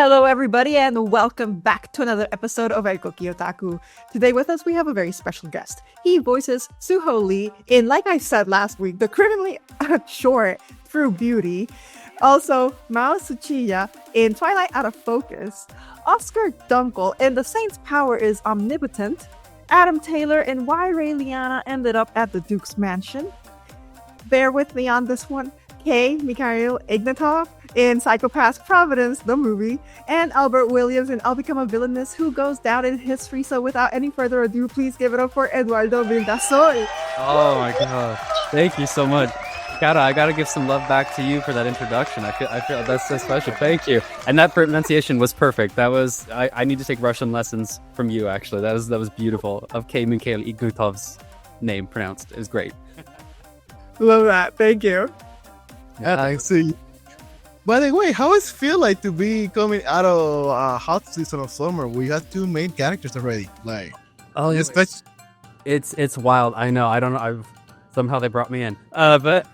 Hello, everybody, and welcome back to another episode of Koki Otaku. Today with us, we have a very special guest. He voices Suho Lee in, like I said last week, the criminally short True Beauty. Also, Mao Tsuchiya in Twilight Out of Focus. Oscar Dunkel in The Saint's Power is Omnipotent. Adam Taylor in Why Raeliana Ended Up at the Duke's Mansion. Bear with me on this one. Kei Mikhail Ignatov in Psychopath Providence, the movie, and Albert Williams in I'll Become a Villainess, who goes down in history. So without any further ado, please give it up for Eduardo Vildasol. Oh my god. Thank you so much. I gotta give some love back to you for that introduction. I feel that's so special. Thank you. And that pronunciation was perfect. That was I need to take Russian lessons from you actually. That was beautiful. Of Kei Mikhail Ignatov's name pronounced. It was great. Love that. Thank you. Yeah, I see. By the way, how does it feel like to be coming out of a hot season of summer? We have two main characters already. Like, oh, it's wild. I know. I don't know. Somehow they brought me in. But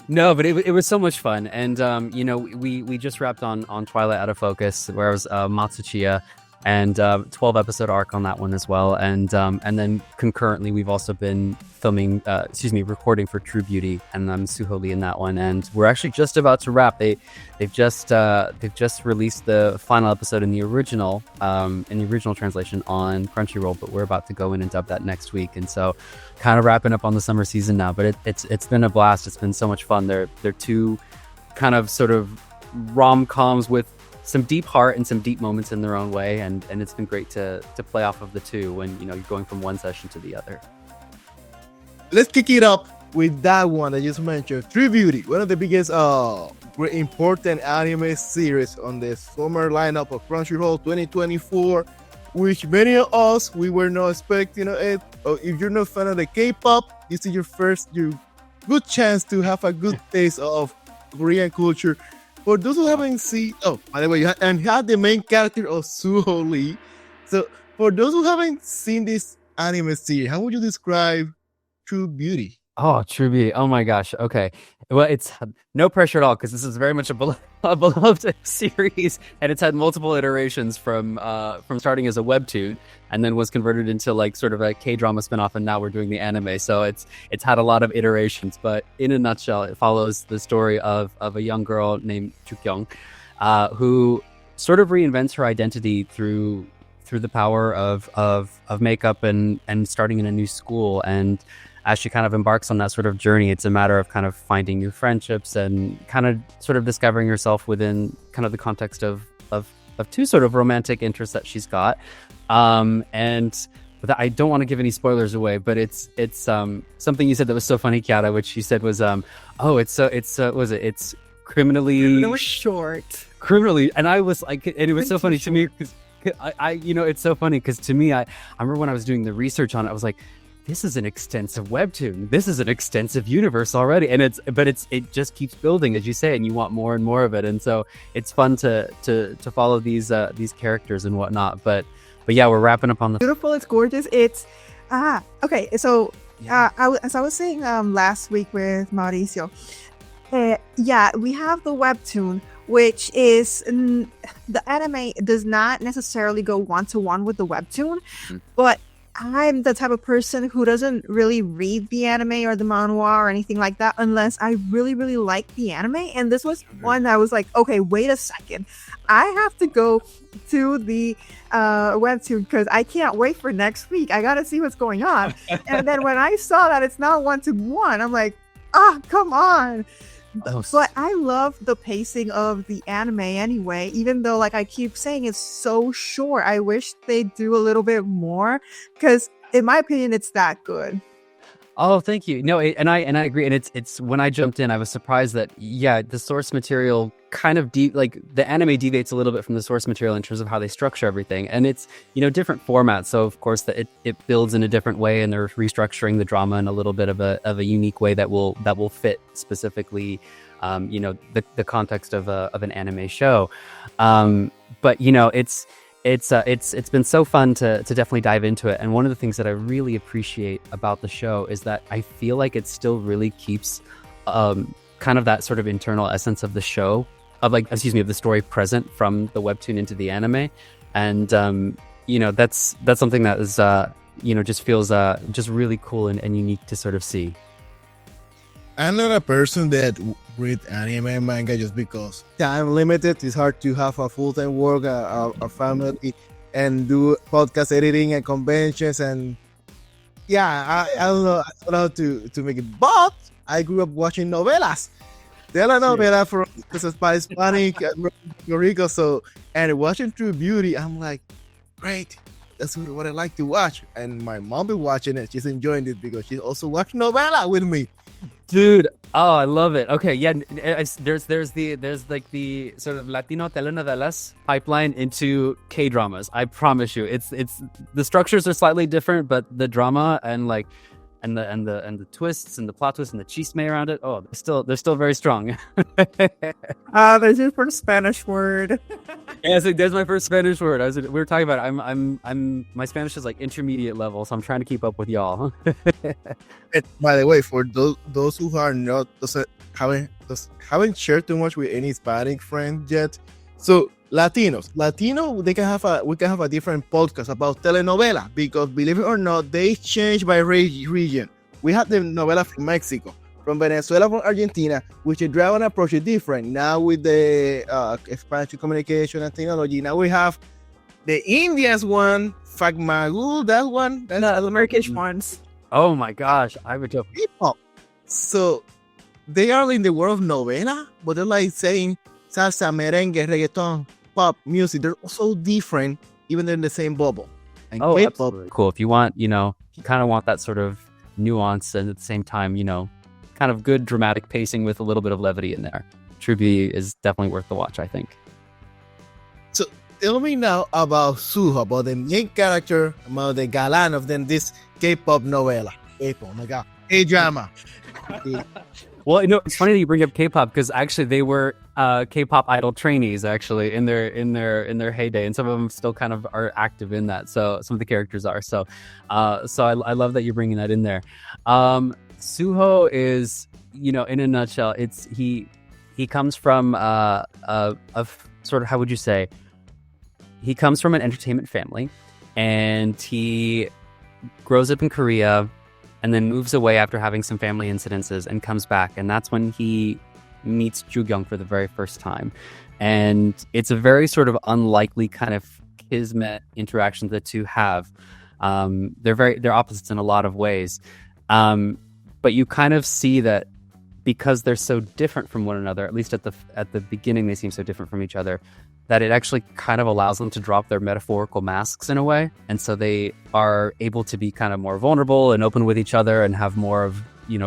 no, but it was so much fun. And we just wrapped on Twilight Out of Focus, where I was Matsuchiya, and 12 episode arc on that one as well. And then concurrently we've also been recording for True Beauty, and I'm Suho Lee in that one, and we're actually just about to wrap. They've just released the final episode in the original translation on Crunchyroll, but we're about to go in and dub that next week, and so kind of wrapping up on the summer season now. But it's been a blast. It's been so much fun. They're two kind of sort of rom-coms with some deep heart and some deep moments in their own way, and it's been great to play off of the two when you're going from one session to the other. Let's kick it up with that one I just mentioned, True Beauty, one of the biggest important anime series on the summer lineup of Crunchyroll 2024, which many of us we were not expecting it. If you're not a fan of the K-pop, this is your good chance to have a good taste of Korean culture. For those who haven't seen, by the way, you had the main character of Suho Lee. So for those who haven't seen this anime series, how would you describe True Beauty? Oh, True Beauty. Oh my gosh. Okay. Well, it's no pressure at all, because this is very much a beloved series, and it's had multiple iterations from starting as a webtoon and then was converted into like sort of a K-drama spinoff, and now we're doing the anime. So it's had a lot of iterations, but in a nutshell, it follows the story of a young girl named Jukyung, who sort of reinvents her identity through the power of makeup and starting in a new school. And as she kind of embarks on that sort of journey, it's a matter of kind of finding new friendships and kind of sort of discovering herself within kind of the context of two sort of romantic interests that she's got. But I don't want to give any spoilers away, but it's something you said that was so funny, Kiara, which you said was it's criminally short. Criminally, and I was like, and it was so funny to me because it's so funny because to me, I remember when I was doing the research on it, I was like, this is an extensive webtoon. This is an extensive universe already, and it just keeps building, as you say, and you want more and more of it. And so it's fun to follow these characters and whatnot. But yeah, we're wrapping up on the beautiful. It's gorgeous. It's okay. So as I was saying last week with Mauricio, we have the webtoon, which is the anime does not necessarily go one-to-one with the webtoon, but I'm the type of person who doesn't really read the anime or the manhwa or anything like that unless I really, really like the anime. And this was one that I was like, okay, wait a second. I have to go to the webtoon because I can't wait for next week. I got to see what's going on. And then when I saw that it's not one-to-one, I'm like, come on. But I love the pacing of the anime anyway, even though like I keep saying it's so short. I wish they do a little bit more because in my opinion it's that good. Oh, thank you. No, and I agree. And it's when I jumped in, I was surprised that the source material kind of the anime deviates a little bit from the source material in terms of how they structure everything, and it's different formats. So of course that it builds in a different way, and they're restructuring the drama in a little bit of a unique way that will fit specifically, the context of an anime show. But it's been so fun to definitely dive into it. And one of the things that I really appreciate about the show is that I feel like it still really keeps kind of that sort of internal essence of the show of the story present from the webtoon into the anime, and that's something that is just feels just really cool and unique to sort of see. I'm not a person that read anime and manga just because time limited. It's hard to have a full-time work, a family, and do podcast editing and conventions. And I don't know how to make it. But I grew up watching novelas. Telenovela from Hispanic and Puerto Rico. So, and watching True Beauty, I'm like, great. That's what I like to watch. And my mom be watching it. She's enjoying it because she's also watching novela with me. Dude, oh, I love it. Okay, yeah, there's like the sort of Latino telenovelas pipeline into K-dramas. I promise you, it's the structures are slightly different, but the drama and the twists and the plot twists and the chisme around it, they're still very strong. There's your first Spanish word. Yeah, so there's my first Spanish word. We were talking about it. I'm my Spanish is like intermediate level, so I'm trying to keep up with y'all. And by the way, for those who are not haven't shared too much with any Hispanic friend yet, so Latino, we can have a different podcast about telenovela because believe it or not, they change by region. We have the novela from Mexico, from Venezuela, from Argentina, which the drama approach is different. Now with the expansion communication and technology, now we have the Indians one, Fagmagul, that one, The American ones. Oh my gosh, I would just K-pop. So they are in the world of novela, but they're like saying salsa, merengue, reggaeton, pop music. They're so different, even they're in the same bubble. And K-pop, absolutely. Cool. If you want, you kind of want that sort of nuance and at the same time, kind of good dramatic pacing with a little bit of levity in there. True Beauty is definitely worth the watch, I think. So tell me now about Suho, about the main character, about the galan of this K-pop novela. K-pop, oh my god, K-drama. Well, it's funny that you bring up K-pop because actually they were K-pop idol trainees actually in their heyday, and some of them still kind of are active in that. So some of the characters are. So I love that you're bringing that in there. Suho is, in a nutshell, he comes from a sort of, how would you say? He comes from an entertainment family, and he grows up in Korea, and then moves away after having some family incidences and comes back. And that's when he meets Jugyung for the very first time. And it's a very sort of unlikely kind of kismet interaction the two have. They're opposites in a lot of ways. But you kind of see that because they're so different from one another, at least at the beginning, they seem so different from each other, that it actually kind of allows them to drop their metaphorical masks in a way. And so they are able to be kind of more vulnerable and open with each other and have more of,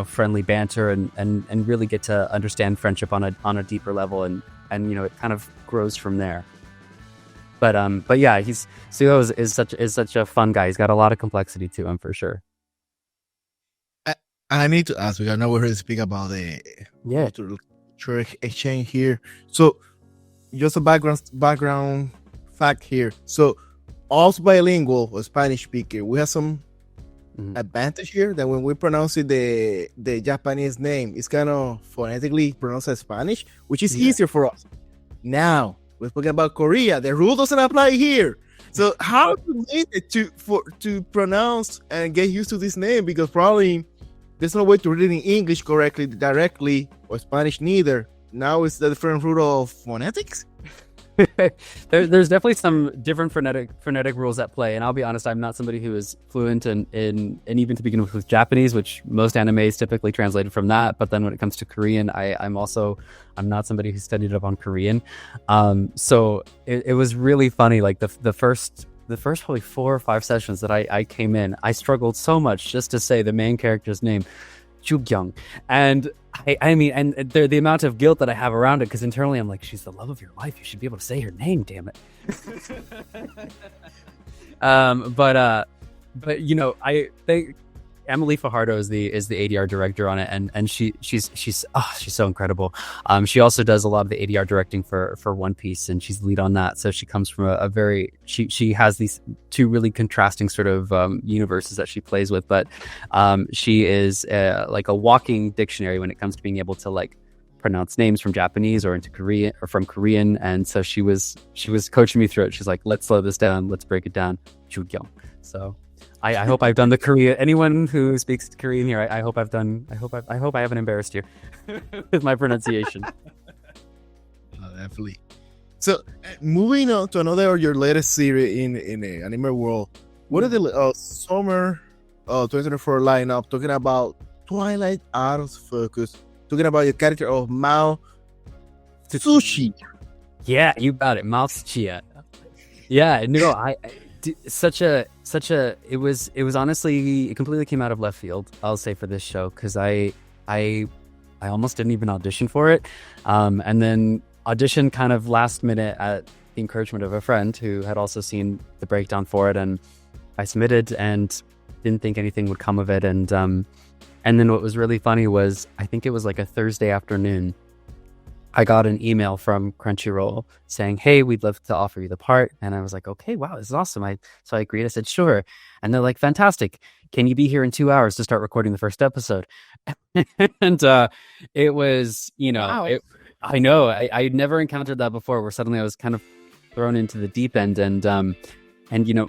friendly banter and really get to understand friendship on a deeper level. And it kind of grows from there. But yeah, Suho is such a fun guy. He's got a lot of complexity to him for sure. I need to ask, because I know we're going to speak about the cultural exchange here. So just a background fact here. So also bilingual or Spanish speaker, we have some advantage here that when we pronounce it, the Japanese name is kind of phonetically pronounced as Spanish, which is easier for us. Now we're speaking about Korea. The rule doesn't apply here. So how to make it to pronounce and get used to this name? Because probably there's no way to read it in English correctly, directly, or Spanish neither. Now it's the different rule of phonetics. There's definitely some different phonetic rules at play, and I'll be honest, I'm not somebody who is fluent in even to begin with Japanese, which most animes typically translated from that. But then when it comes to Korean, I'm not somebody who studied up on Korean. So it was really funny. Like the first probably 4 or 5 sessions that I came in, I struggled so much just to say the main character's name, Jugyung. And I mean, and the amount of guilt that I have around it, because internally I'm like, she's the love of your life. You should be able to say her name, damn it. But I think Emily Fajardo is the ADR director on it, and she's so incredible. She also does a lot of the ADR directing for One Piece, and she's the lead on that. So she comes from she has these 2 really contrasting sort of universes that she plays with, but she is like a walking dictionary when it comes to being able to like pronounce names from Japanese or into Korean or from Korean. And so she was coaching me through it. She's like, let's slow this down. Let's break it down. Chugyong. So I hope I've done the Korean. Anyone who speaks Korean here, I hope I haven't embarrassed you with my pronunciation. Definitely. So moving on to another of your latest series in the anime world, what are the summer 2024 lineup talking about Twilight out of focus, talking about your character of Mao Tsuchiya. Yeah, you got it, Mao Tsuchiya. Yeah, no, it was honestly, it completely came out of left field, I'll say, for this show, because I almost didn't even audition for it, and then auditioned kind of last minute at the encouragement of a friend who had also seen the breakdown for it, and I submitted and didn't think anything would come of it, and then what was really funny was, I think it was like a Thursday afternoon, I got an email from Crunchyroll saying, hey, we'd love to offer you the part. And I was like, okay, wow, this is awesome. So I agreed. I said, sure. And they're like, fantastic. Can you be here in 2 hours to start recording the first episode? And it was, wow. I know, I'd never encountered that before, where suddenly I was kind of thrown into the deep end. And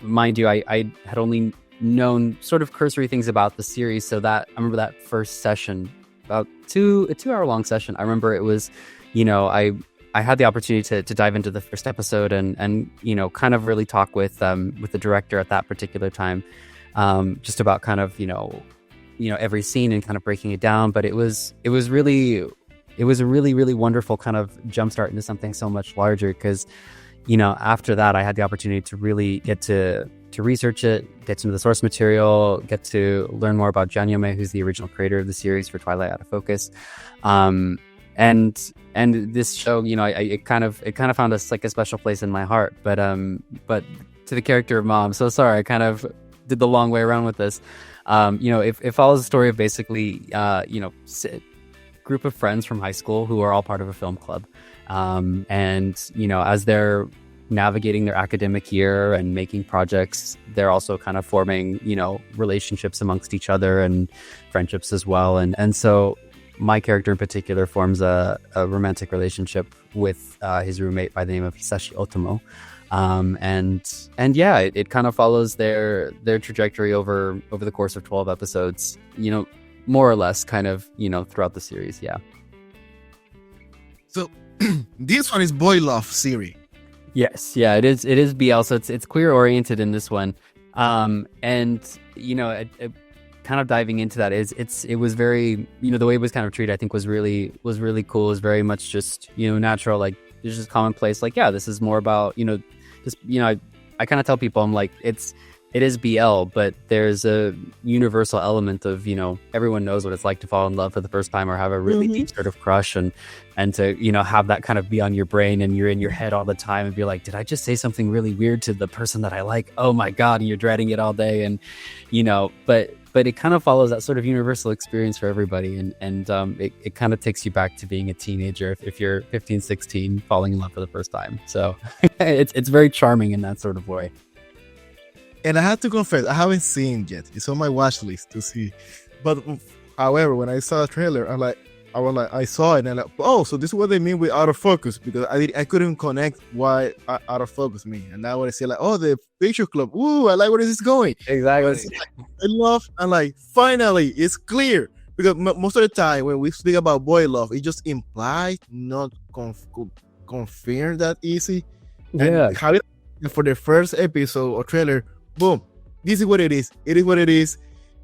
mind you, I had only known sort of cursory things about the series. So that I remember that first session, about a 2-hour long session. I remember it was, I had the opportunity to dive into the first episode and kind of really talk with the director at that particular time, just about kind of every scene and kind of breaking it down. But it was a really, really wonderful kind of jumpstart into something so much larger, because after that I had the opportunity to really get to research it, get into the source material, get to learn more about Janyome, who's the original creator of the series for Twilight Out of Focus. And this show, it kind of found a special place in my heart. But to the character of Mom, so sorry, I kind of did the long way around with this. It follows the story of basically, group of friends from high school who are all part of a film club. And as they're navigating their academic year and making projects, they're also kind of forming, relationships amongst each other and friendships as well. And so my character in particular forms a romantic relationship with his roommate by the name of Hisashi Otomo. And yeah, it kind of follows their trajectory over the course of 12 episodes, more or less kind of, throughout the series. Yeah. So this one is boy love series. Yes. Yeah, it is BL. So it's queer oriented in this one. Kind of diving into that it was very, the way it was kind of treated, I think was really cool. It was very much just, natural, like it's just commonplace, like, yeah, this is more about, I kind of tell people, I'm like, it is BL, but there's a universal element of, everyone knows what it's like to fall in love for the first time or have a really deep sort of crush, and to, have that kind of be on your brain and you're in your head all the time and be like, did I just say something really weird to the person that I like? Oh my God. And you're dreading it all day. And, but it kind of follows that sort of universal experience for everybody. And it kind of takes you back to being a teenager if you're 15, 16, falling in love for the first time. So it's very charming in that sort of way. And I have to confess, I haven't seen it yet. It's on my watch list to see. But however, when I saw the trailer, I saw it and I'm like, oh, so this is what they mean with out of focus, because I couldn't connect what out of focus mean. And now when I say like, oh, the picture club, ooh, I like where this is going. Exactly. I love, and like, finally, it's clear. Because most of the time when we speak about boy love, it just implies, not confirmed that easy. Yeah. And how for the first episode or trailer, boom, this is what it is. It is what it is.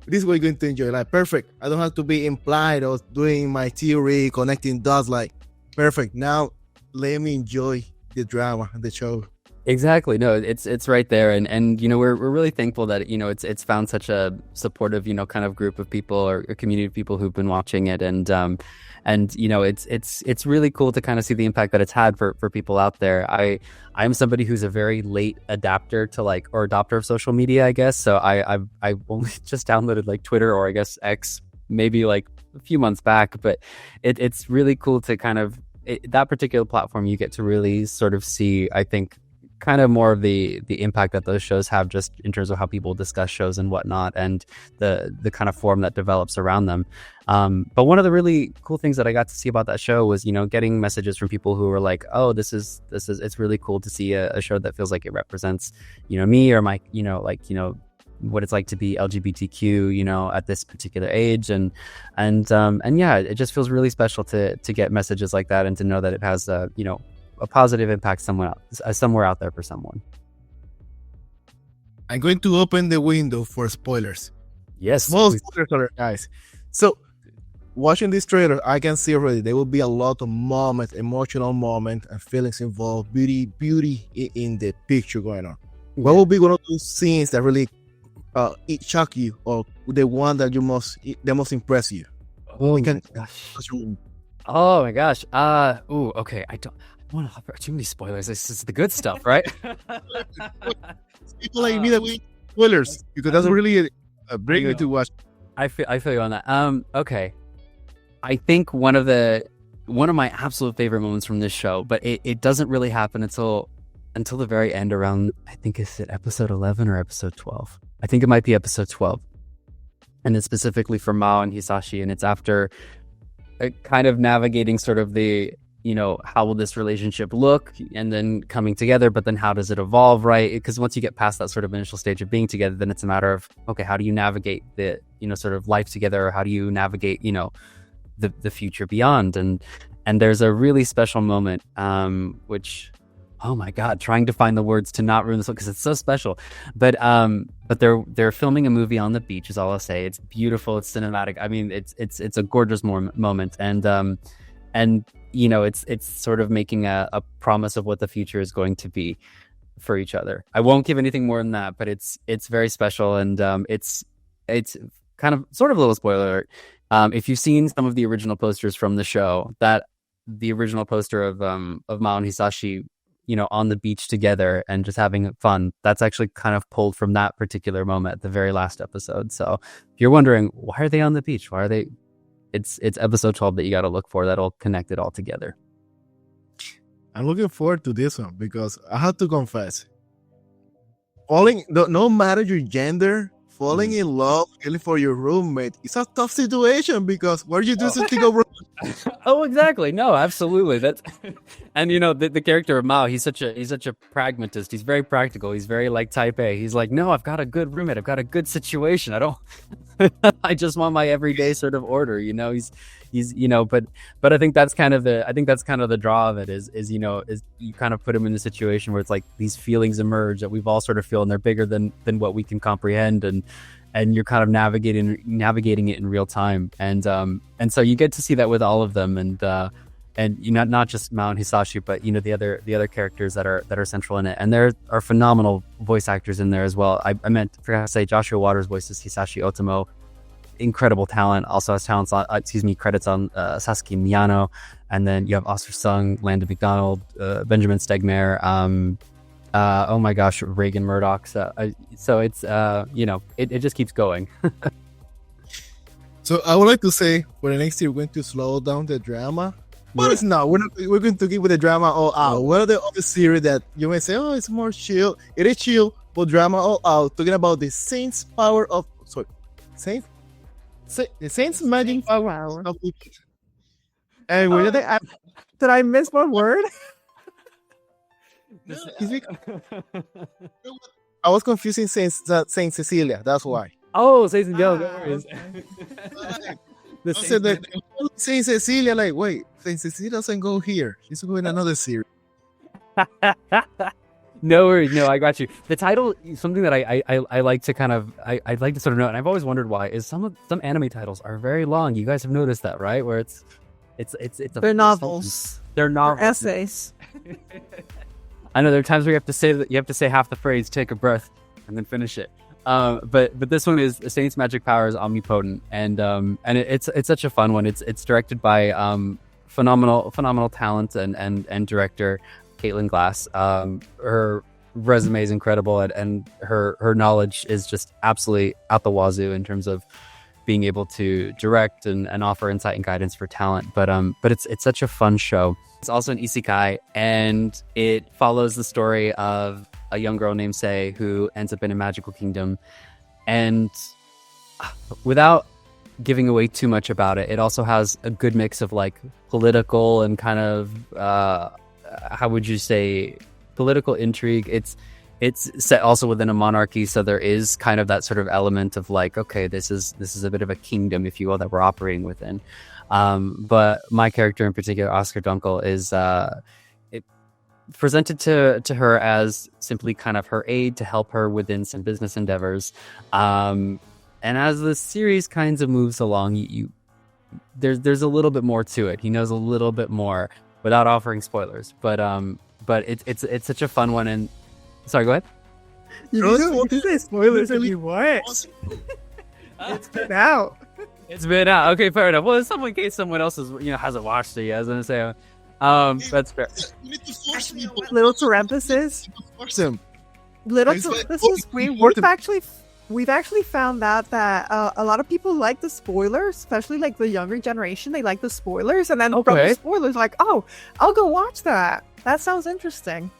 This is what you're going to enjoy. Like, perfect. I don't have to be implied or doing my theory, connecting dots. Like, perfect. Now, let me enjoy the drama and the show. Exactly. No, it's right there. And we're really thankful that, it's found such a supportive, kind of group of people or community of people who've been watching it. And it's really cool to kind of see the impact that it's had for people out there. I'm somebody who's a very late adapter to adopter of social media, I guess. So I've only just downloaded like Twitter, or I guess X, maybe like a few months back. But it's really cool to kind of that particular platform. You get to really sort of see, I think, kind of more of the impact that those shows have, just in terms of how people discuss shows and whatnot, and the kind of form that develops around them. But one of the really cool things that I got to see about that show was, getting messages from people who were like, oh, it's really cool to see a show that feels like it represents, me or my, what it's like to be LGBTQ, at this particular age, and yeah, it just feels really special to get messages like that, and to know that it has a positive impact somewhere out there for someone. I'm going to open the window for spoilers. Yes, small spoilers alert, guys. So, watching this trailer, I can see already there will be a lot of moments, emotional moments, and feelings involved. Beauty in the picture going on. Yeah. What will be one of those scenes that really it shock you, or the one that the most impress you? Oh my gosh. Okay. I don't want to have too many spoilers. This is the good stuff, right? People like me that we spoilers, because that's really a bring you to watch. I feel you on that. Okay. I think one of my absolute favorite moments from this show, but it doesn't really happen until the very end, around, I think, is it episode 11 or episode 12? I think it might be episode 12. And it's specifically for Mao and Hisashi, and it's after kind of navigating sort of the, how will this relationship look, and then coming together, but then how does it evolve, right? Because once you get past that sort of initial stage of being together, then it's a matter of, okay, how do you navigate the, sort of life together, or how do you navigate, the future beyond? And there's a really special moment, which, oh my God, trying to find the words to not ruin this, because it's so special. But they're filming a movie on the beach, is all I'll say. It's beautiful, it's cinematic. I mean, it's a gorgeous moment, and it's sort of making a promise of what the future is going to be for each other. I won't give anything more than that, but it's very special, and it's kind of sort of a little spoiler alert. If you've seen some of the original posters from the show, that the original poster of Mao and Hisashi, on the beach together and just having fun, that's actually kind of pulled from that particular moment at the very last episode. So if you're wondering, why are they on the beach? Why are they? It's episode 12 that you got to look for. That'll connect it all together. I'm looking forward to this one, because I have to confess, no matter your gender, falling in love, feeling for your roommate, it's a tough situation, because what do you do something go wrong? Oh, exactly. No, absolutely. That's and the character of Mao, he's such a pragmatist. He's very practical. He's very like type A. He's like, no, I've got a good roommate. I've got a good situation. I just want my everyday sort of order. He's but I think that's kind of the draw of it is you kind of put him in the situation where it's like these feelings emerge that we've all sort of feel, and they're bigger than what we can comprehend, and you're kind of navigating it in real time, and so you get to see that with all of them, and not just Mao and Hisashi, but the other characters that are central in it, and there are phenomenal voice actors in there as well. I forgot to say, Joshua Waters voices Hisashi Otomo, incredible talent. Also has credits on Sasuke Miyano, and then you have Oscar Sung, Landon McDonald, Benjamin Stegmaier, oh my gosh, Reagan Murdoch. So it's it just keeps going. So I would like to say, for the next year, we're going to slow down the drama. But it's not. We're going to keep with the drama all out. What are the other series that you may say, oh, it's more chill? It is chill, but drama all out. Talking about the Saints power of... Sorry. Saints? The Saints magic power of... And did I miss one word? I was confusing Saint Cecilia. That's why. Oh, Saint Cecilia. Saint Cecilia, like, wait, Saint Cecilia doesn't go here. She's going in another series. No worries. No, I got you. The title, something that I like to kind of, I'd like to sort of know, and I've always wondered why, is some anime titles are very long. You guys have noticed that, right? Where they're novels. They're novels. Essays. I know there are times where you have to say half the phrase, take a breath, and then finish it. But this one is Saint's magic power is omnipotent, and it's such a fun one. It's directed by phenomenal talent and director Caitlin Glass. Her resume is incredible, and her knowledge is just absolutely out the wazoo in terms of being able to direct and offer insight and guidance for talent. But it's such a fun show. It's also an isekai, and it follows the story of a young girl named Sei who ends up in a magical kingdom. And without giving away too much about it, it also has a good mix of like political and kind of how would you say, political intrigue. It's set also within a monarchy, so there is kind of that sort of element of like, okay, this is a bit of a kingdom, if you will, that we're operating within. But my character in particular, Oscar Dunkel, is presented to her as simply kind of her aide to help her within some business endeavors. And as the series kind of moves along, there's a little bit more to it. He knows a little bit more without offering spoilers. But it's such a fun one. And sorry, go ahead. You don't want to say spoilers if you want. It's been out. It's been out. Okay, fair enough. Well, in case someone else hasn't watched it yet, I was gonna say, that's fair. You need to force me. Little to emphasis. Force him. Little to emphasis. We've actually found out that a lot of people like the spoilers, especially like the younger generation. They like the spoilers, and then from the spoilers, like, oh, I'll go watch that. That sounds interesting.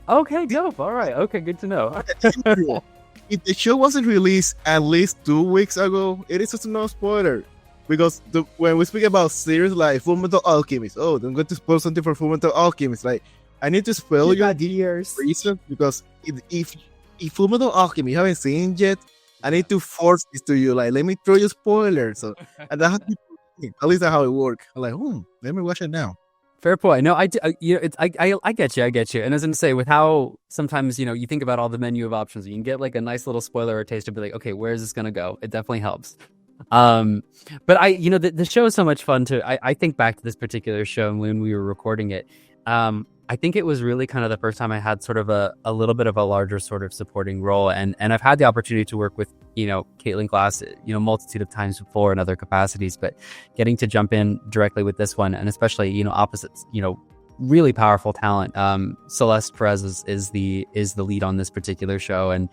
Okay, dope. All right. Okay, good to know. If the show wasn't released at least 2 weeks ago, it is just no spoiler. Because when we speak about series like Fullmetal Alchemist, I'm going to spoil something for Fullmetal Alchemist. Like, I need to spoil you years reason, because if Fullmetal Alchemist you haven't seen yet, I need to force this to you. Like, let me throw you spoilers. So, and that's at least that's how it works. I'm like, let me watch it now. Fair point. No, I get you. I get you. And as I'm saying, with how sometimes you think about all the menu of options, you can get like a nice little spoiler or taste to be like, okay, where is this gonna go? It definitely helps. But the show is so much fun too. I think back to this particular show when we were recording it. I think it was really kind of the first time I had sort of a little bit of a larger sort of supporting role, and I've had the opportunity to work with Caitlin Glass multitude of times before in other capacities, but getting to jump in directly with this one, and especially opposites, really powerful talent. Celeste Perez is the lead on this particular show, and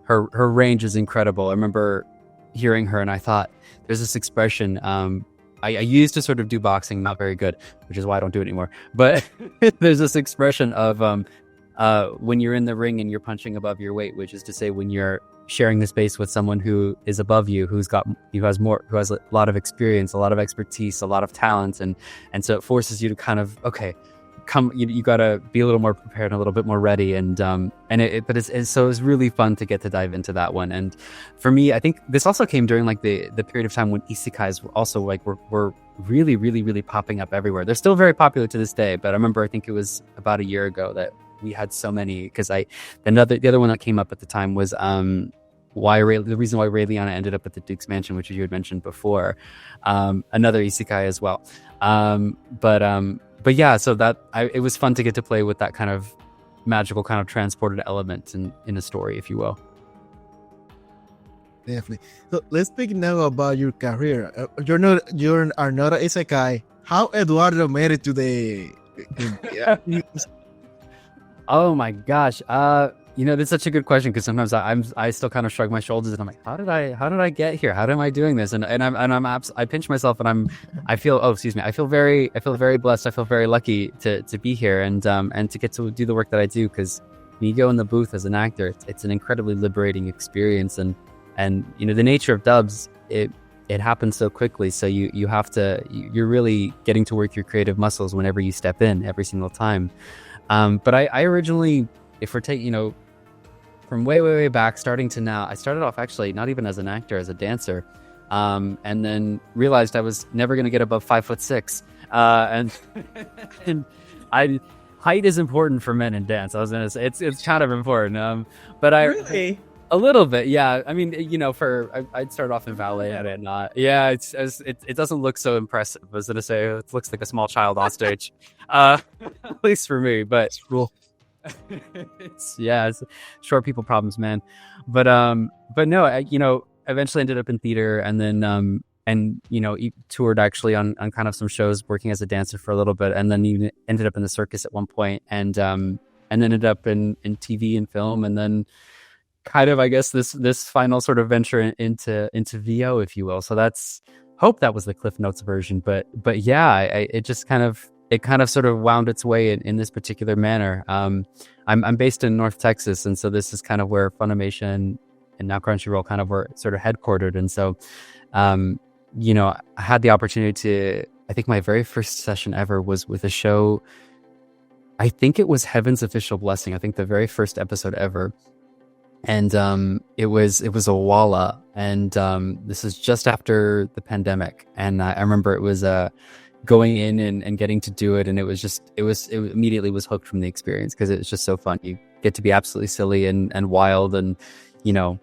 her range is incredible. I remember hearing her and I thought, there's this expression, I used to sort of do boxing, not very good, which is why I don't do it anymore. But there's this expression of when you're in the ring and you're punching above your weight, which is to say when you're sharing the space with someone who is above you, who has a lot of experience, a lot of expertise, a lot of talent, and so it forces you to kind of you got to be a little more prepared and a little bit more ready, so it's really fun to get to dive into that one. And for me, I think this also came during like the period of time when isekais were also like were really, really, really popping up everywhere. They're still very popular to this day, but I remember I think it was about a year ago that we had so many, because the other one that came up at the time was the reason why Raeliana ended up at the Duke's Mansion, which you had mentioned before, another isekai as well. But yeah, so it was fun to get to play with that kind of magical kind of transported element in a story, if you will. Definitely. So let's speak now about your career. You're not an isekai. How Eduardo made it to the? Oh my gosh. That's such a good question, because sometimes I still kind of shrug my shoulders and I'm like, how did I get here? How am I doing this? And I pinch myself and I feel very blessed. I feel very lucky to be here and to get to do the work that I do, because when you go in the booth as an actor, it's an incredibly liberating experience, and the nature of dubs, it happens so quickly, so you're really getting to work your creative muscles whenever you step in every single time. But I originally, if we're taking, from way back, starting to now, I started off actually not even as an actor, as a dancer, and then realized I was never going to get above 5'6", and height is important for men in dance. I was going to say it's kind of important, but really. A little bit, yeah. I mean, I'd start off in ballet at it, not. Yeah, it doesn't look so impressive. I was gonna say it looks like a small child on stage, at least for me. But cool. It's short people problems, man. But no, I eventually ended up in theater, and then toured actually on kind of some shows, working as a dancer for a little bit, and then even ended up in the circus at one point, and ended up in TV and film, and then kind of, I guess, this final sort of venture into VO, if you will. So that's, hope that was the Cliff Notes version, but yeah, it just kind of sort of wound its way in this particular manner. I'm based in North Texas, and so this is kind of where Funimation and now Crunchyroll kind of were sort of headquartered. And so, you know, I had the opportunity to, I think my very first session ever was with a show, I think it was Heaven's Official Blessing. I think the very first episode ever. And it was a Walla, and this is just after the pandemic. And I remember it was going in and getting to do it, and it immediately was hooked from the experience, because it was just so fun. You get to be absolutely silly and wild, and you know,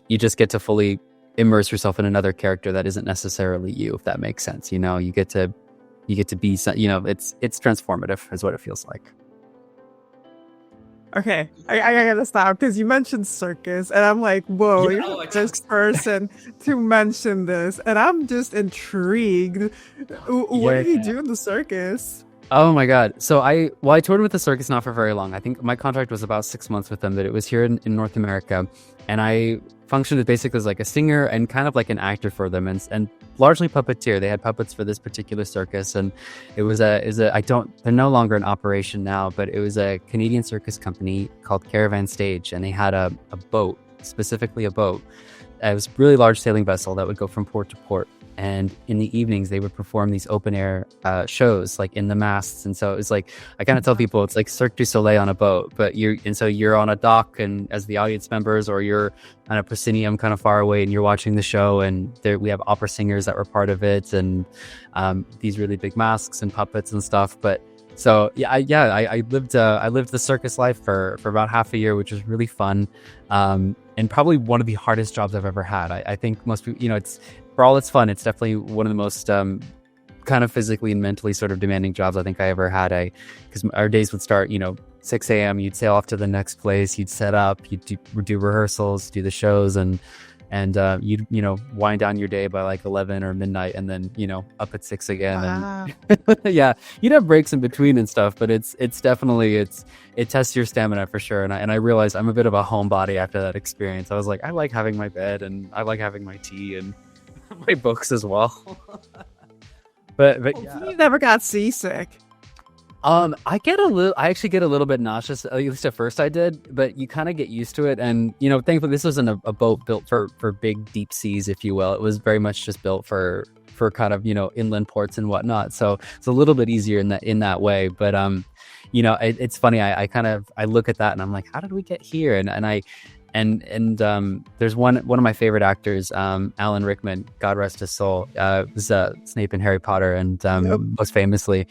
you just get to fully immerse yourself in another character that isn't necessarily you, if that makes sense. You know, you get to be, you know, it's transformative is what it feels like. Okay, I gotta stop, because you mentioned circus, and I'm like, whoa, Yeah, you're the first person to mention this, and I'm just intrigued. What do you do in the circus? Oh my god. So I toured with the circus not for very long. I think my contract was about 6 months with them, but it was here in North America. And I functioned as basically as like a singer and kind of like an actor for them, and largely puppeteer. They had puppets for this particular circus, and it was they're no longer in operation now, but it was a Canadian circus company called Caravan Stage, and they had a boat, specifically a boat. It was a really large sailing vessel that would go from port to port. And in the evenings, they would perform these open air shows, like in the masts. And so it was like, I kind of tell people it's like Cirque du Soleil on a boat, but so you're on a dock and as the audience members, or you're on a proscenium kind of far away and you're watching the show. And we have opera singers that were part of it, and these really big masks and puppets and stuff. But so I lived the circus life for about half a year, which was really fun, and probably one of the hardest jobs I've ever had. I think most people, you know, it's, for all it's fun, it's definitely one of the most kind of physically and mentally sort of demanding jobs I think I ever had. Because our days would start, you know, 6 a.m. You'd sail off to the next place. You'd set up. You'd do rehearsals, do the shows, and you'd, you know, wind down your day by like 11 or midnight, and then, you know, up at 6 again. Wow. And yeah, you'd have breaks in between and stuff, but it's definitely it tests your stamina for sure. And I realized I'm a bit of a homebody after that experience. I was like, I like having my bed, and I like having my tea and my books as well. but yeah. You never got seasick. I actually get a little bit nauseous, at least at first I did, but you kind of get used to it. And, you know, thankfully this wasn't a boat built for big deep seas, if you will. It was very much just built for kind of, you know, inland ports and whatnot. So it's a little bit easier in that way. But you know, it's funny. I look at that and I'm like, how did we get here? And there's one of my favorite actors, Alan Rickman, God rest his soul, was Snape in Harry Potter, and most famously,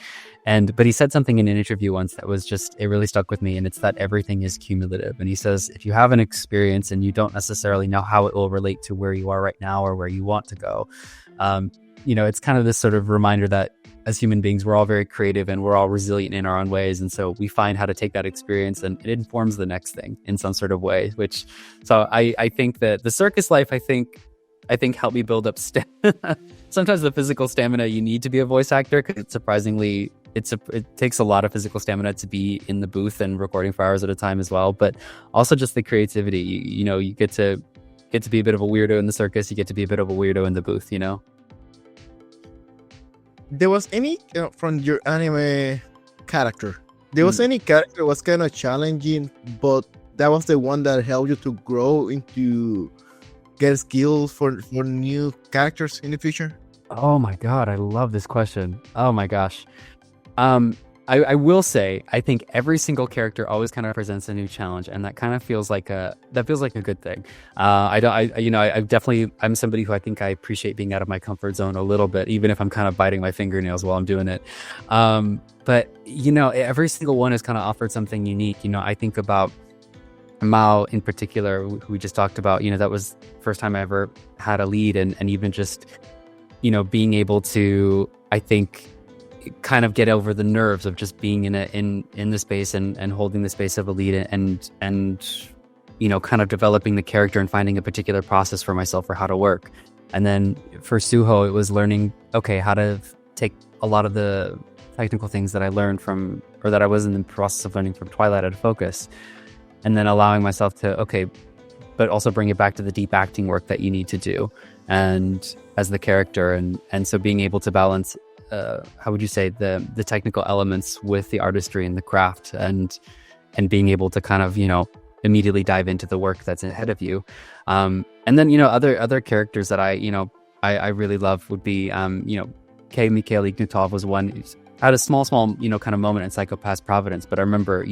but he said something in an interview once that was just, it really stuck with me, and it's that everything is cumulative. And he says, if you have an experience and you don't necessarily know how it will relate to where you are right now or where you want to go, you know, it's kind of this sort of reminder that as human beings, we're all very creative and we're all resilient in our own ways. And so we find how to take that experience and it informs the next thing in some sort of way, so I think that the circus life, I think helped me build up sometimes the physical stamina you need to be a voice actor, because surprisingly, it takes a lot of physical stamina to be in the booth and recording for hours at a time as well. But also just the creativity, you know, you get to be a bit of a weirdo in the circus. You get to be a bit of a weirdo in the booth, you know? There was any from your anime character, there was any character that was kind of challenging, but that was the one that helped you to grow into get skills for new characters in the future? Oh my god, I love this question. Oh my gosh. I will say, I think every single character always kind of presents a new challenge, and that kind of feels like a good thing. I'm somebody who I think I appreciate being out of my comfort zone a little bit, even if I'm kind of biting my fingernails while I'm doing it. But you know, every single one has kind of offered something unique. You know, I think about Mao in particular, who we just talked about. You know, that was the first time I ever had a lead, and even just, you know, being able to, I think, kind of get over the nerves of just being in the space and holding the space of a lead, and you know, kind of developing the character and finding a particular process for myself for how to work. And then for Suho, it was learning, okay, how to take a lot of the technical things that I learned from, or that I was in the process of learning from Twilight, out of focus, and then allowing myself to, okay, but also bring it back to the deep acting work that you need to do, and as the character, and so being able to balance, how would you say, the technical elements with the artistry and the craft, and being able to kind of, immediately dive into the work that's ahead of you. And then, other characters that I really love would be, Kei Mikhail Ignatov was one who had a small, kind of moment in Psychopath Providence. But I remember,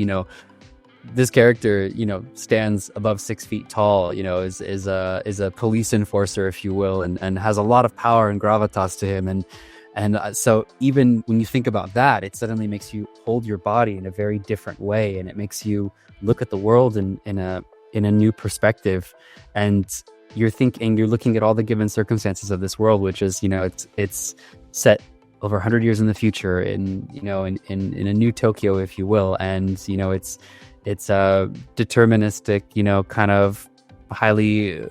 this character, stands above 6 feet tall, is a police enforcer, if you will, and has a lot of power and gravitas to him. And so even when you think about that, it suddenly makes you hold your body in a very different way, and it makes you look at the world in a new perspective. And you're looking at all the given circumstances of this world, which is, it's set over 100 years in the future in a new Tokyo, if you will. And, it's a deterministic, kind of highly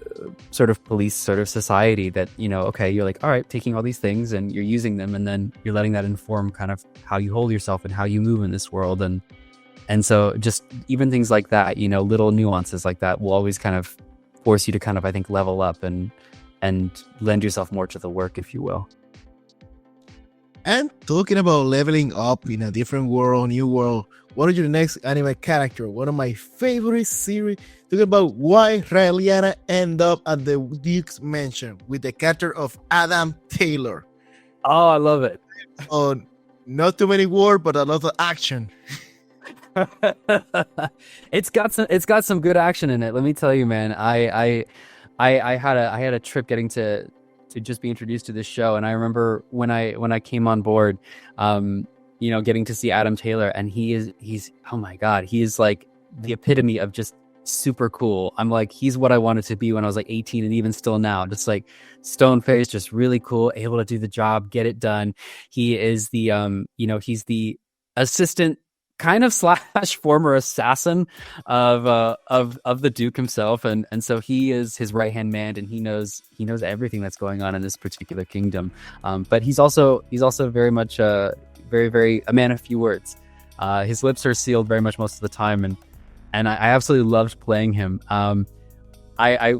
sort of police sort of society that, okay, you're like, all right, taking all these things and you're using them, and then you're letting that inform kind of how you hold yourself and how you move in this world. And so just even things like that, little nuances like that will always kind of force you to kind of, I think, level up and lend yourself more to the work, if you will. And talking about leveling up in a different world, new world, what is your next anime character? One of my favorite series, talking about why Raeliana end up at the Duke's Mansion with the character of Adam Taylor. Oh, I love it. On not too many words, but a lot of action. It's got some good action in it. Let me tell you, man. I had a trip getting to just be introduced to this show, and I remember when I came on board, getting to see Adam Taylor, and he's oh my god, he is like the epitome of just super cool. I'm like, he's what I wanted to be when I was like 18, and even still now, just like stone faced, just really cool, able to do the job, get it done. He is the he's the assistant kind of / former assassin of the Duke himself, and so he is his right hand man, and he knows everything that's going on in this particular kingdom. But he's also very much very a man of few words. His lips are sealed very much most of the time, and I absolutely loved playing him. I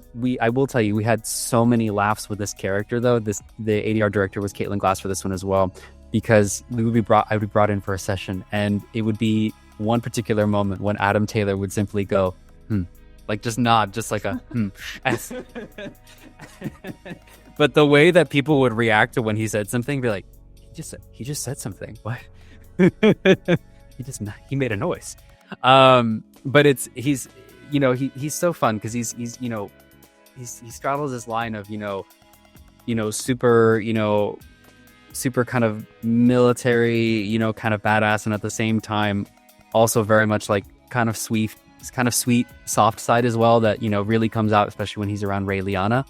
will tell you, we had so many laughs with this character though. The ADR director was Caitlin Glass for this one as well, because I would be brought in for a session, and it would be one particular moment when Adam Taylor would simply go, like just nod, just like a But the way that people would react to when he said something, be like, he just said something. What? he made a noise. But he's so fun because he straddles this line of super kind of military, kind of badass, and at the same time also very much like kind of sweet, soft side as well that really comes out, especially when he's around Raeliana.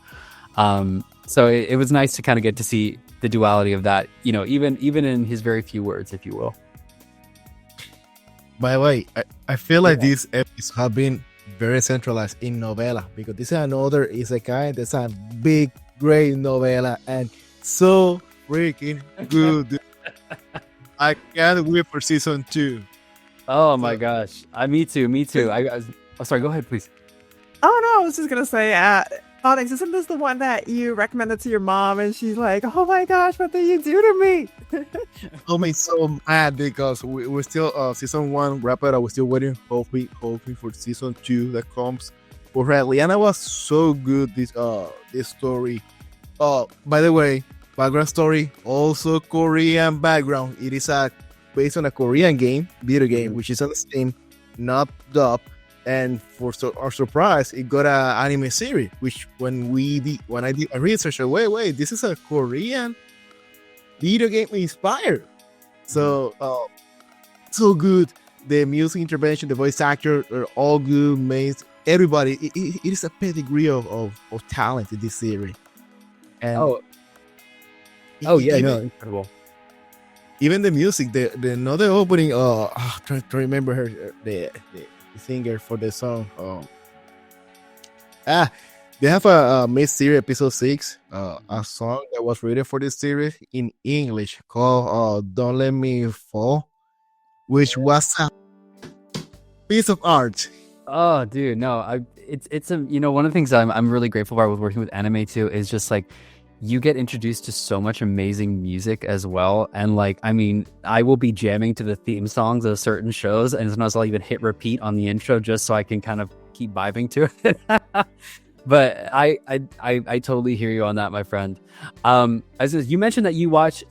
So it was nice to kind of get to see the duality of that, even in his very few words, if you will. By the way, I feel like these episodes have been very centralized in novella, because this is another isekai that's a big, great novella, and so freaking good. I can't wait for season 2. Oh my gosh. Me too. Sorry, go ahead, please. Oh no, I was just gonna say, Onyx, isn't this the one that you recommended to your mom, and she's like, oh my gosh, what did you do to me? I'm so mad because we're still season 1 wrap it up. We're still waiting, hoping for season 2 that comes. But Raeliana was so good, this story. By the way, background story, also Korean background. It is based on a Korean video game, which is on Steam, not dub. And for our surprise, it got an anime series. Which when I did a research, wait, this is a Korean video game inspired. So so good. The music intervention, the voice actor are all good. Everybody, it is a pedigree of talent in this series. And incredible. Even the music, the another opening. Trying to remember her, the singer for the song. They have a mid-series episode 6, a song that was written for this series in English called "Don't Let Me Fall," which was a piece of art. Oh, dude, no, it's a one of the things I'm really grateful for with working with anime too is just like you get introduced to so much amazing music as well. And like, I mean, I will be jamming to the theme songs of certain shows, and sometimes I'll even hit repeat on the intro just so I can kind of keep vibing to it. But I totally hear you on that, my friend. You mentioned that you watch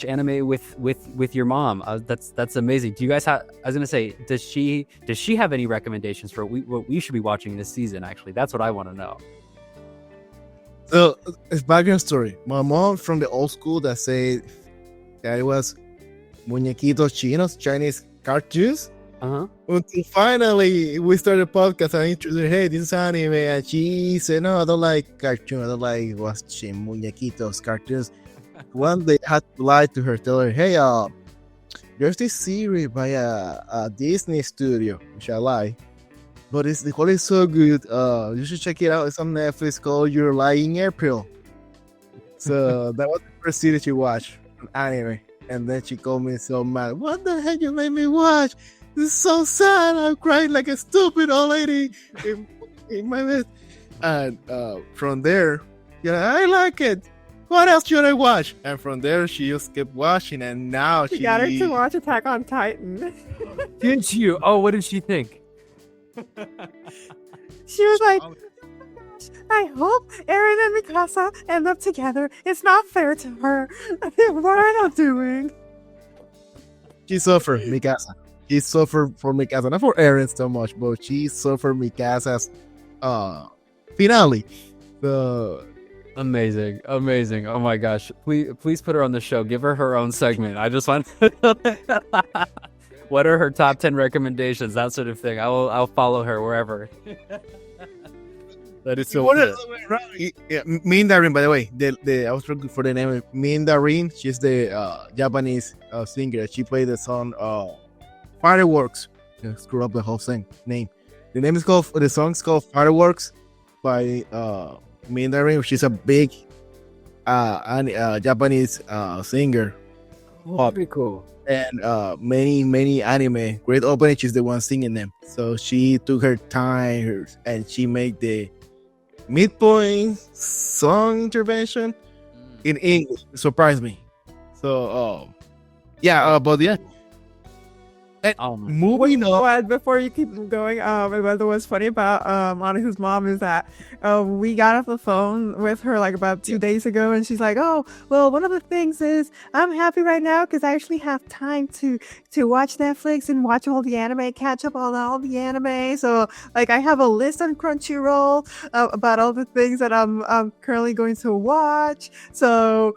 anime with your mom. That's amazing. Do you guys have? I was gonna say, does she have any recommendations for what we should be watching this season? Actually, that's what I want to know. So, it's background story. My mom from the old school that said that it was muñequitos chinos, Chinese cartoons. Until finally we started a podcast and I introduced her, hey, this is anime, and she said, no, I don't like cartoons, I don't like watching muñequitos cartoons. One day I had to lie to her, tell her, hey, there's this series by a Disney studio, which I like, but the quality is so good. You should check it out. It's on Netflix called Your Lie in April. So that was the first series she watched, an anime. And then she called me so mad. What the heck you made me watch? This is so sad. I'm crying like a stupid old lady in my bed. And from there, I like it. What else should I watch? And from there, she just kept watching. And now she got her to watch Attack on Titan. Did you? Oh, what did she think? She was like, I hope Eren and Mikasa end up together. It's not fair to her. What are they doing? She suffered, Mikasa. She suffered for Mikasa. Not for Eren so much, but she suffered Mikasa's finale. Amazing. Oh my gosh. Please put her on the show. Give her own segment. I just want what are her top 10 recommendations? That sort of thing. I'll follow her wherever. That is so cool. Yeah, Mindarin, by the way, I was looking for the name. Mindarin, she's the Japanese singer. She played the song Fireworks. Screw up the whole name. The song's called Fireworks by Mindarin. She's a big Japanese singer. Oh, pretty cool. And many anime great opening. She's the one singing them. So she took her time and she made the midpoint song intervention in English. It surprised me. So but yeah. Moving on. Before you keep going, what's funny about Monica's mom is that we got off the phone with her like about 2 days ago, and she's like, oh, well, one of the things is I'm happy right now because I actually have time to watch Netflix and watch all the anime, catch up on all the anime. So like I have a list on Crunchyroll about all the things that I'm currently going to watch. So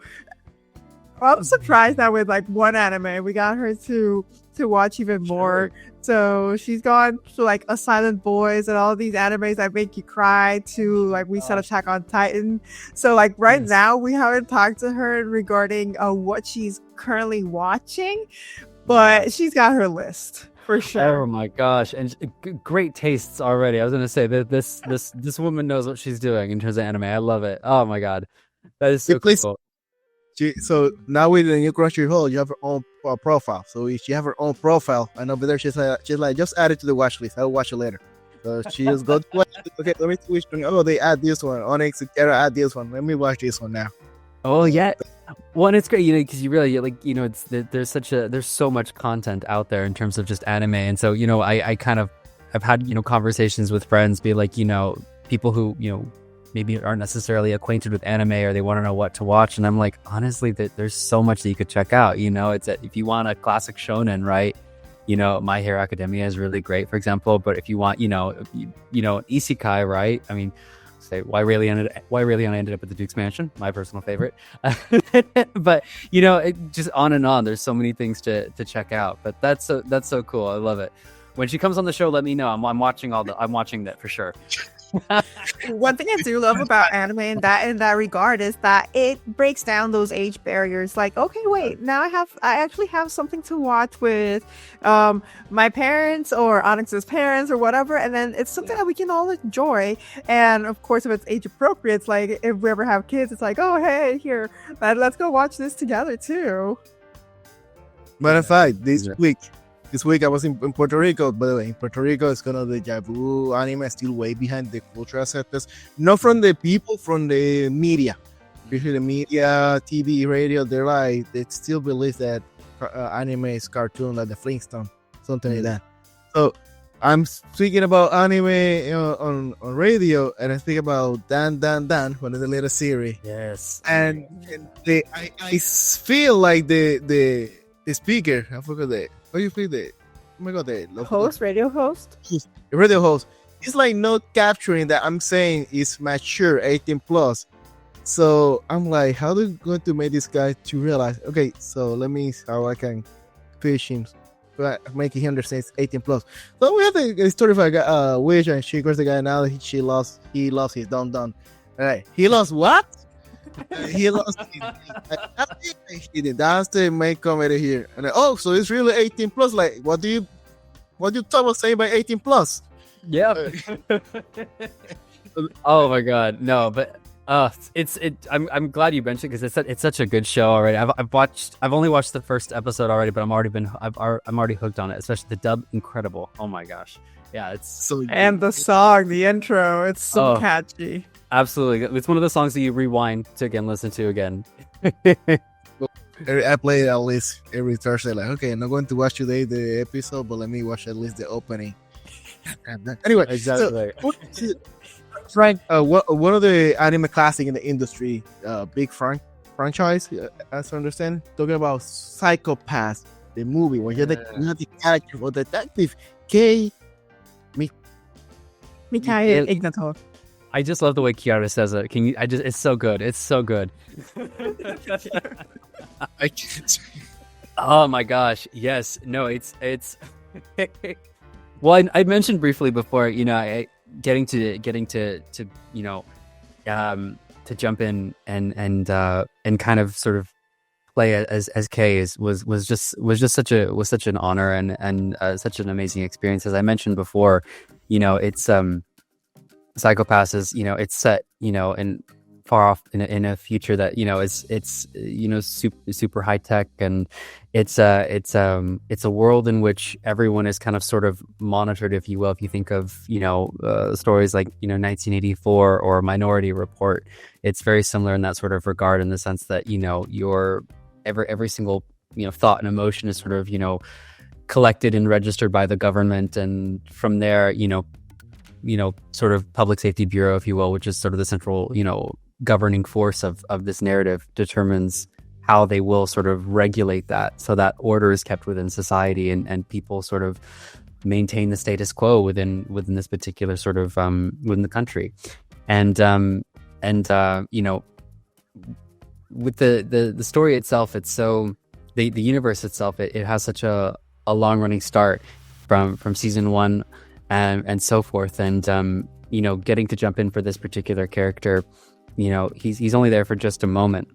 I'm surprised that with like one anime we got her to watch even more. So she's gone to like A Silent Boys and all these animes that make you cry to like we said Attack on Titan. So like right now we haven't talked to her regarding what she's currently watching, but she's got her list for sure. Oh my gosh, and great tastes already. I was gonna say that this woman knows what she's doing in terms of anime. I love it. Oh my god, that is so cool. So now with the new Crunchyroll, you have her own profile. So if she have her own profile, and over there she's like just add it to the watch list. I'll watch it later. So she just go to watch it. Okay, let me switch. Oh, they add this one. Onyx add this one. Let me watch this one now. Oh yeah, well, and it's great, because you really it's there's so much content out there in terms of just anime, and so I've had conversations with friends, be like people who maybe aren't necessarily acquainted with anime or they want to know what to watch, and I'm like, honestly, there's so much that you could check out. It's if you want a classic shonen, right? My Hero Academia is really great, for example. But if you want an isekai, right? I mean, say why Raeliana ended up at the Duke's Mansion, my personal favorite. But it just on and on. There's so many things to check out. But that's so cool. I love it. When she comes on the show, let me know. I'm watching that for sure. One thing I do love about anime in that regard is that it breaks down those age barriers. Like, okay, wait, now I actually have something to watch with my parents or Onyx's parents or whatever, and then it's something that we can all enjoy. And of course, if it's age appropriate, it's like if we ever have kids, it's like, oh hey, here, let's go watch this together too. Matter of fact, this week this week I was in Puerto Rico. By the way, in Puerto Rico, it's kind of the Jabu anime still way behind the cultural acceptance. Not from the people, from the media. Usually the media, TV, radio, they still believe that anime is cartoon like the Flintstone, something like that. So I'm speaking about anime on radio, and I think about Dan, one of the latest series. Yes. And I feel like the speaker, I forgot what do you feel oh my god, the Radio host. the radio host, he's like not capturing that I'm saying is mature 18 plus. So I'm like, how are they going to make this guy to realize? Okay, so let me see how I can fish him, make him understand it's 18 plus. So we have the story of a guy, Wish, and she goes the guy now. He lost his Don. All right, he lost what? He lost. That's the main comedy here. And so it's really 18 plus. Like, what do you talk about saying by 18 plus? Yeah. Oh my god, no, but I'm glad you mentioned it because it's such a good show already. I've only watched the first episode already, but I'm already hooked on it. Especially the dub, incredible. Oh my gosh, yeah, it's so. And the song, the intro, it's so catchy. Absolutely, it's one of the songs that you rewind to again listen to again. I play it at least every Thursday. Like, okay, I'm not going to watch today the episode, but let me watch at least the opening. Anyway, exactly. So, Frank, one of the anime classic in the industry, big franchise, as I understand, talking about Psycho-Pass, the movie where you're the character or detective Kei Mikhail Ignatov. I just love the way Kiara says it. It's so good. It's so good. I can't. Oh my gosh. Yes. No, it's well, I mentioned briefly before, getting to to jump in and kind of sort of play as Kei was just such an honor and such an amazing experience. As I mentioned before, it's Psycho-Pass is it's set in far off in a future that it's super high tech, and it's a world in which everyone is kind of sort of monitored, if you will. If you think of stories like 1984 or Minority Report, it's very similar in that sort of regard, in the sense that your every single thought and emotion is sort of collected and registered by the government, and from there sort of Public Safety Bureau, if you will, which is sort of the central governing force of this narrative, determines how they will sort of regulate that, so that order is kept within society, and people sort of maintain the status quo within this particular sort of within the country. And with the story itself, it's so the universe itself, it has such a long running start from season 1 and so forth, and getting to jump in for this particular character, he's only there for just a moment,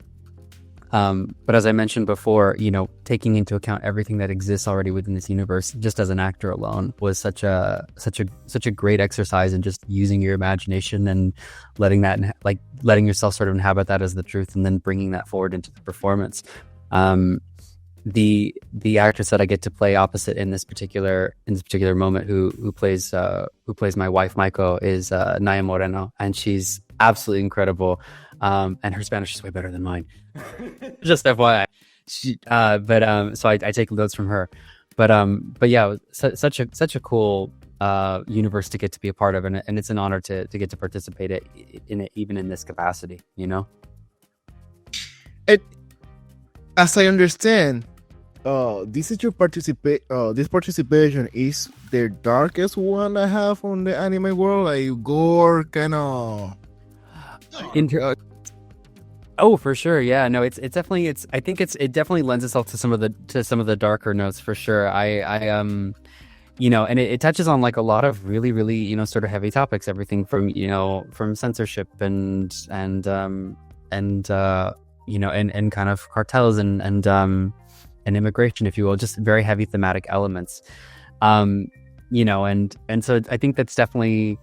but as I mentioned before, taking into account everything that exists already within this universe, just as an actor alone, was such a great exercise in just using your imagination and letting yourself sort of inhabit that as the truth, and then bringing that forward into the performance. The actress that I get to play opposite in this particular moment, who plays my wife Maiko, is Naya Moreno, and she's absolutely incredible. And her Spanish is way better than mine. Just FYI. So I take notes from her. But yeah, such a cool universe to get to be a part of, and it's an honor to get to participate in it, even in this capacity. As I understand, this is your this participation is the darkest one I have on the anime world, like gore kind of. Oh, for sure, yeah. No, it's definitely I think it definitely lends itself to some of the darker notes, for sure. And it touches on like a lot of really, really sort of heavy topics, everything from from censorship and kind of cartels and immigration, if you will, just very heavy thematic elements. And so I think that's definitely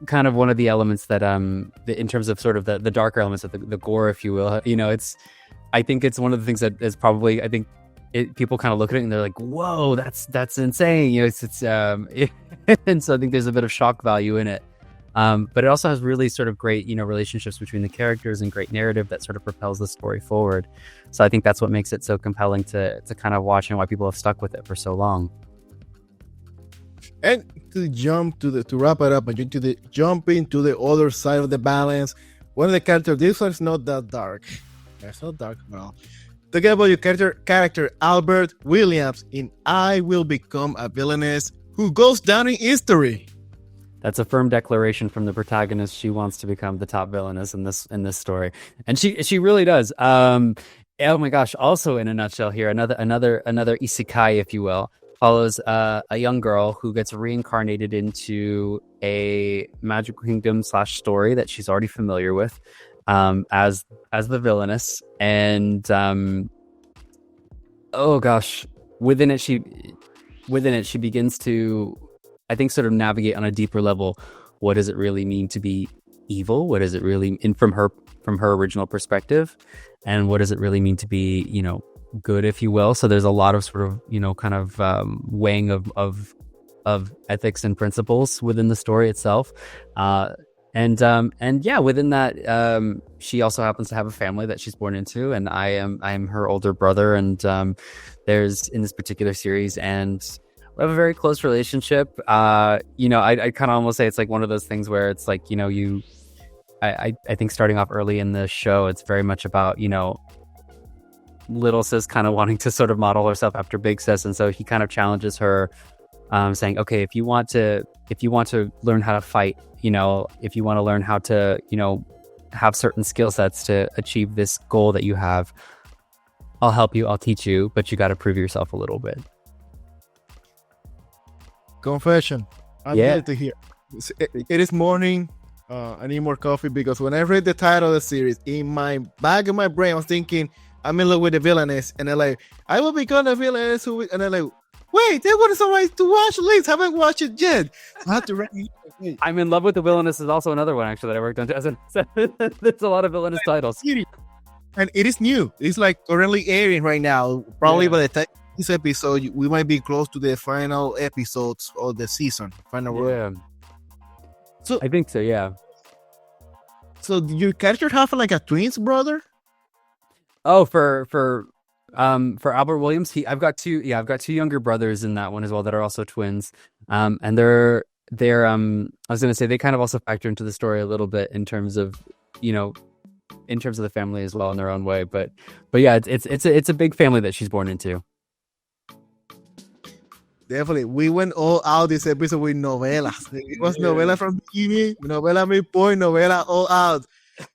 kind of one of the elements that in terms of sort of the darker elements of the gore, if you will, I think it's one of the things that is probably, I think, people kind of look at it and they're like, whoa, that's insane. And so I think there's a bit of shock value in it. But it also has really sort of great, relationships between the characters and great narrative that sort of propels the story forward. So I think that's what makes it so compelling to kind of watch, and why people have stuck with it for so long. And to wrap it up and jump into the other side of the balance, one of the characters, this one's not that dark. It's not dark at all. Talk about your character Albert Williams in I Will Become a Villainess, who goes down in history. That's a firm declaration from the protagonist. She wants to become the top villainess in this story, and she really does. Oh my gosh! Also, in a nutshell, here another isekai, if you will, follows a young girl who gets reincarnated into a magical kingdom / story that she's already familiar with, as the villainess, and oh gosh, within it she begins to, I think, sort of navigate on a deeper level. What does it really mean to be evil? What does it really mean from her original perspective? And what does it really mean to be, good, if you will? So there's a lot of sort of, kind of weighing of ethics and principles within the story itself. And yeah, within that, she also happens to have a family that she's born into, and I am her older brother. And there's, in this particular series, and we have a very close relationship. I kind of almost say it's like one of those things where it's like, I think starting off early in the show, it's very much about, little sis kind of wanting to sort of model herself after big sis. And so he kind of challenges her, saying, okay, if you want to learn how to fight, if you want to learn how to, have certain skill sets to achieve this goal that you have, I'll help you, I'll teach you, but you got to prove yourself a little bit. Confession. I'm glad to hear. It is morning. I need more coffee, because when I read the title of the series, in my back of my brain, I was thinking, I'm in love with the villainess, and I'm like, I will become a villainess, and I'm like, wait, there was somebody to watch. Liz, haven't watched it yet. I have to read it. I'm in love with the villainess is also another one actually that I worked on. So there's a lot of villainous titles, and it is new. It's like currently airing right now. Probably by the time this episode, we might be close to the final episodes of the season. Yeah. So I think so. Yeah. So your character have like a twins brother? Oh, for Albert Williams, I've got two younger brothers in that one as well that are also twins. And they're I was gonna say they kind of also factor into the story a little bit in terms of the family as well in their own way. But yeah, it's a big family that she's born into. Definitely. We went all out this episode with novelas. It was novela from beginning, novela midpoint, novela all out.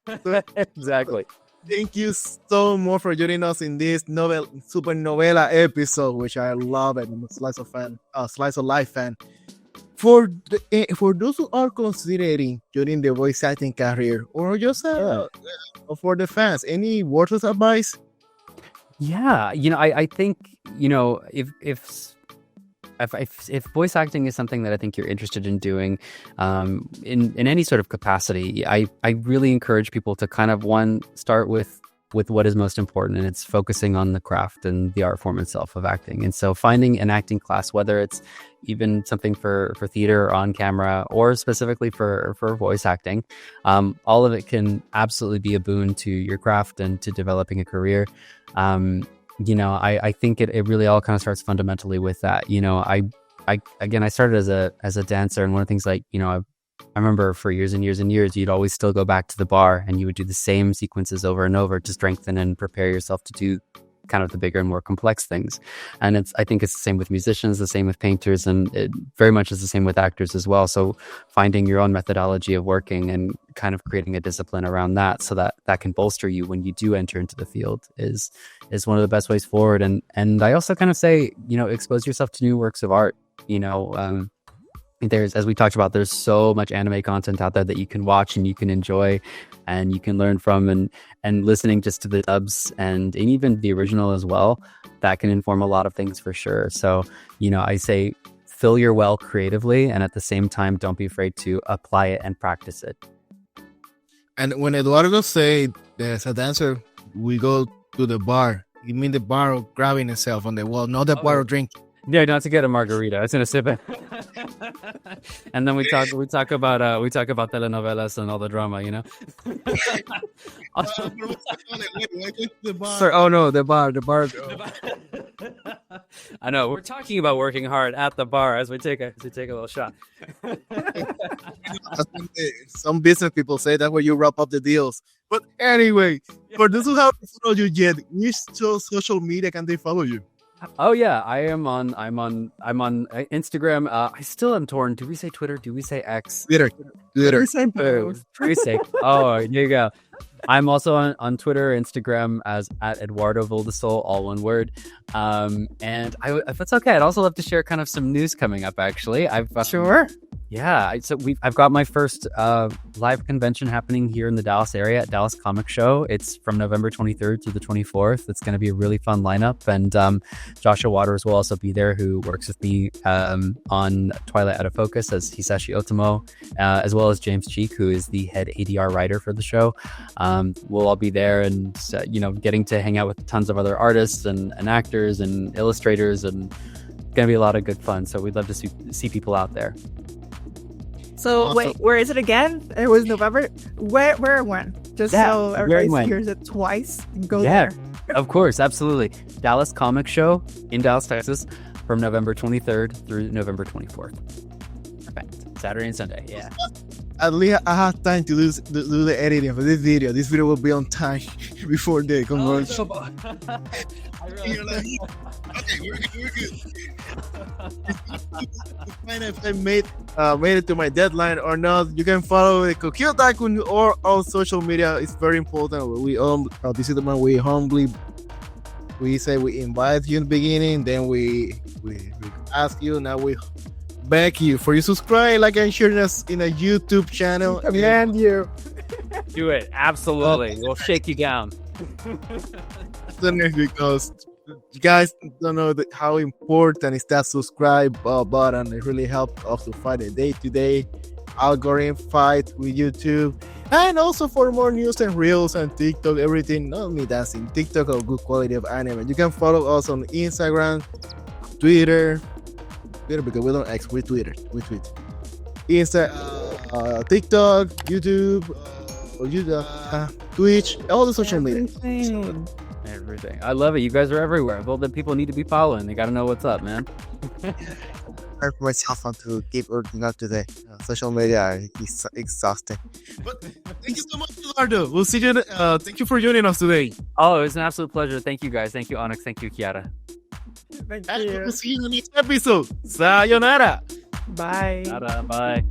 So, exactly. Thank you so much for joining us in this super novela episode, which I love it. I'm a slice of life fan. For those who are considering joining the voice acting career, or just for the fans, any words of advice? Yeah, I think if voice acting is something that I think you're interested in doing, in any sort of capacity, I really encourage people to kind of start with what is most important, and it's focusing on the craft and the art form itself of acting. And so finding an acting class, whether it's even something for theater or on camera, or specifically for voice acting, all of it can absolutely be a boon to your craft and to developing a career. I think it really all kind of starts fundamentally with that. I started as a dancer, and one of the things, like, I remember for years and years and years, you'd always still go back to the bar and you would do the same sequences over and over to strengthen and prepare yourself to do kind of the bigger and more complex things. And I think it's the same with musicians, the same with painters, and it very much is the same with actors as well. So finding your own methodology of working and kind of creating a discipline around that, so that can bolster you when you do enter into the field, is one of the best ways forward. And I also kind of say, expose yourself to new works of art. There's, as we talked about, there's so much anime content out there that you can watch and you can enjoy and you can learn from, and listening just to the dubs and even the original as well, that can inform a lot of things for sure. So, I say fill your well creatively, and at the same time, don't be afraid to apply it and practice it. And when Eduardo say there's a dancer, we go to the bar. You mean the bar grabbing itself on the wall, not the bar drinking. Yeah, not to get a margarita. I was gonna sip it. And then we talk about telenovelas and all the drama, you know. Sorry, oh no, the bar. I know we're talking about working hard at the bar as we take a little shot. Some business people say that's where you wrap up the deals. But anyway, for those who haven't followed you yet, which social media can they follow you? Oh yeah, I'm on Instagram. I still am torn. Do we say Twitter? Do we say X? Twitter. We say both. Oh, here you go. I'm also on Twitter, Instagram as at Eduardo Vildasol, all one word. And if it's okay, I'd also love to share kind of some news coming up. Actually, Sure. Yeah, I've got my first live convention happening here in the Dallas area at Dallas Comic Show. It's from November 23rd to the 24th. It's going to be a really fun lineup, and Joshua Waters will also be there, who works with me on Twilight Out of Focus as Hisashi Otomo, as well as James Cheek, who is the head ADR writer for the show. We'll all be there, and getting to hang out with tons of other artists and actors and illustrators, and it's going to be a lot of good fun. So we'd love to see people out there. So Awesome. wait, where is it again? It was November. Where, when? Just so everybody hears it twice and goes there. Of course, absolutely. Dallas Comic Show in Dallas, Texas, from November 23rd through November 24th. Perfect. Saturday and Sunday. Yeah. At least I have time to do the editing for this video. This video will be on time before the conversion. Okay, we're good. Find out if I made it to my deadline or not. You can follow the Koki Otaku or all social media. It's very important. This is the one we humbly say we invite you in the beginning, then we ask you. Now we beg you for you subscribe, like, and share us in a YouTube channel. Command you. Do it. Absolutely. We'll shake you down. Because you guys don't know how important is that subscribe button. It really helps us to fight a day-to-day algorithm fight with YouTube, and also for more news and reels and TikTok, everything, not me dancing, TikTok or good quality of anime. You can follow us on Instagram, Twitter, because we don't X, we Twitter, we tweet. TikTok, YouTube, Twitch, all the social media. Everything. I love it. You guys are everywhere. Well, the people need to be following. They got to know what's up, man. For myself to keep working out today. Social media is exhausting. But thank you so much, Eduardo. We'll see you. Thank you for joining us today. Oh, it was an absolute pleasure. Thank you, guys. Thank you, Onyx. Thank you, Kiara. Thank And you. we'll see you in the next episode. Sayonara. Bye. Bye.